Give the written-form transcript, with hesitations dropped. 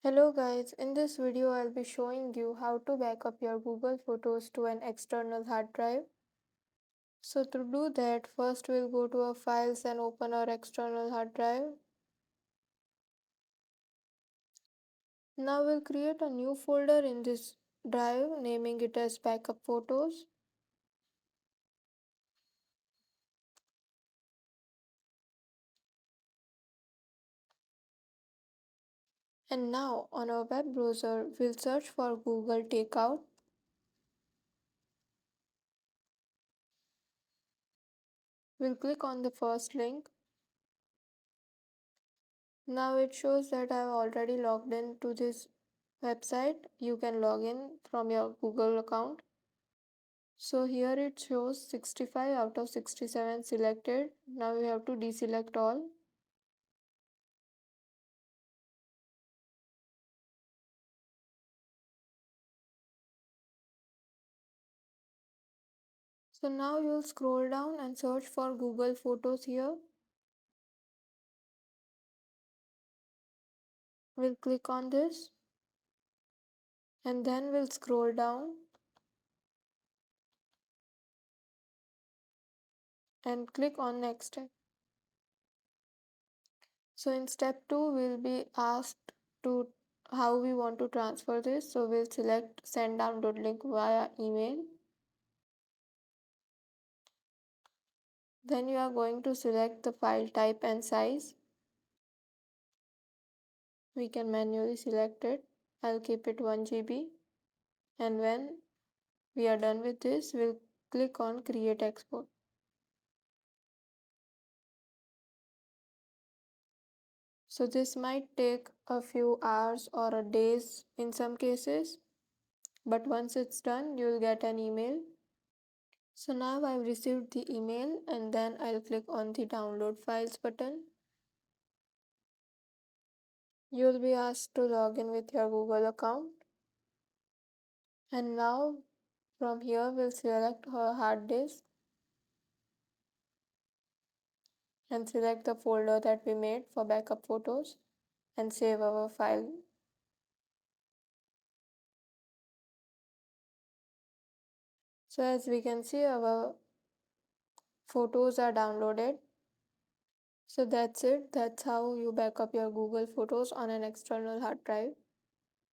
Hello guys, in this video I'll be showing you how to back up your Google Photos to an external hard drive. So to do that, first we'll go to our files and open our external hard drive. Now we'll create a new folder in this drive, naming it as backup photos. And now on our web browser, we'll search for Google Takeout. We'll click on the first link. Now it shows that I've already logged in to this website. You can log in from your Google account. So here it shows 65 out of 67 selected. Now we have to deselect all. So now you'll scroll down and search for Google Photos here. We'll click on this and then we'll scroll down and click on next step. So in step 2 we'll be asked to how we want to transfer this. So we'll select send download link via email. Then you are going to select the file type and size. We can manually select it. I'll keep it 1 GB. And when we are done with this, we'll click on create export. So this might take a few hours or a days in some cases, but once it's done, you'll get an email. So now I've received the email and then I'll click on the download files button. You'll be asked to log in with your Google account. And now from here, we'll select our hard disk and select the folder that we made for backup photos and save our file. So as we can see, our photos are downloaded. So that's it. That's how you back up your Google Photos on an external hard drive.